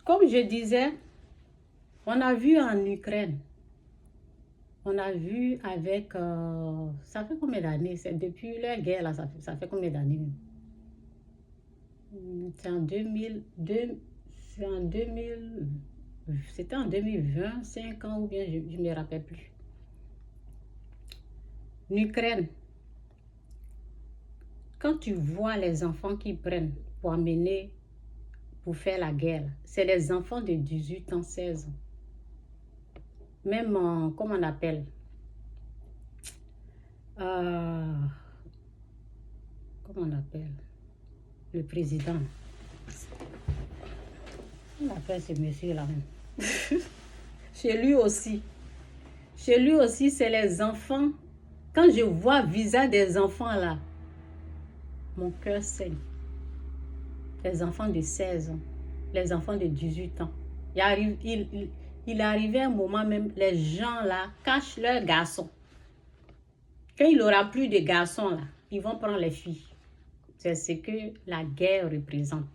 comme je disais, on a vu en Ukraine, on a vu avec, ça fait combien d'années? C'est depuis la guerre, là, ça fait combien d'années? C'est en 2002, c'est en 2000, c'était en 2020, 5 ans ou bien je ne me rappelle plus. En Ukraine, quand tu vois les enfants qui prennent pour amener, pour faire la guerre, c'est les enfants de 18 ans, 16 ans. Même, comment on appelle? Comment on appelle? Le président. On appelle ce monsieur-là. Chez lui aussi, c'est les enfants. Quand je vois le visage des enfants là, mon cœur saigne. Les enfants de 16 ans, les enfants de 18 ans. Il arrivait un moment même, les gens là cachent leurs garçons. Quand il n'y aura plus de garçons là, ils vont prendre les filles. C'est ce que la guerre représente.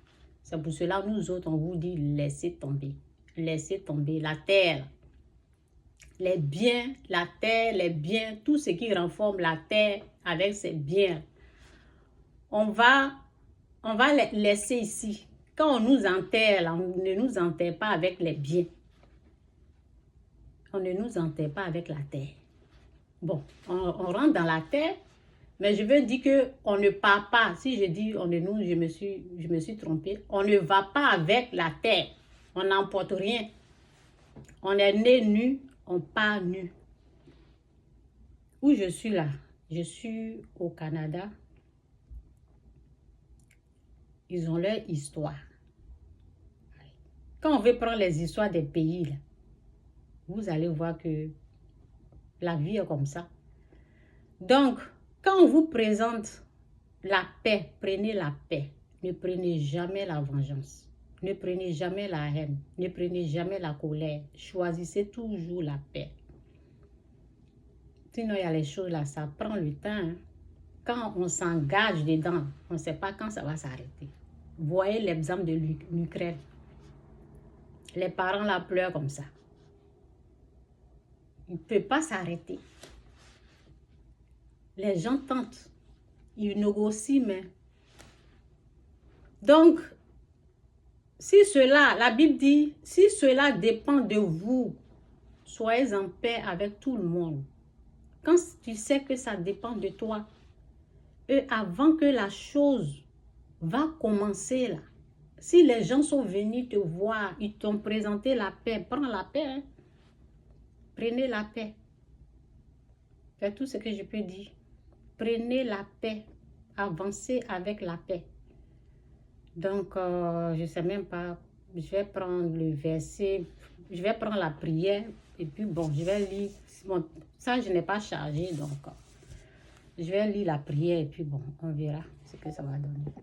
C'est pour cela que nous autres, on vous dit laissez tomber. Laissez tomber la terre. Les biens, la terre, les biens, tout ce qui renforce la terre avec ses biens. On va les laisser ici. Quand on nous enterre, là, on ne nous enterre pas avec les biens. On ne nous enterre pas avec la terre. Bon, on rentre dans la terre, mais je veux dire qu'on ne part pas. Si je dis on ne nous, je me suis trompée. On ne va pas avec la terre. On n'emporte rien. On est né nu, on part nu. Où je suis là? Je suis au Canada. Ils ont leur histoire. Quand on veut prendre les histoires des pays, là, vous allez voir que la vie est comme ça. Donc, quand on vous présente la paix, prenez la paix. Ne prenez jamais la vengeance. Ne prenez jamais la haine. Ne prenez jamais la colère. Choisissez toujours la paix. Sinon, il y a les choses là, ça prend le temps. Hein. Quand on s'engage dedans, on ne sait pas quand ça va s'arrêter. Voyez l'exemple de l'Ukraine. Les parents là pleurent comme ça. Il ne peut pas s'arrêter. Les gens tentent. Ils négocient, mais... Donc, si cela, la Bible dit, si cela dépend de vous, soyez en paix avec tout le monde. Quand tu sais que ça dépend de toi, et avant que la chose va commencer là, si les gens sont venus te voir, ils t'ont présenté la paix, prends la paix. Hein? Prenez la paix. C'est tout ce que je peux dire. Prenez la paix. Avancez avec la paix. Donc, je ne sais même pas. Je vais prendre le verset. Je vais prendre la prière. Et puis, bon, je vais lire. Bon, ça, je n'ai pas chargé. Donc, je vais lire la prière. Et puis, bon, on verra ce que ça va donner.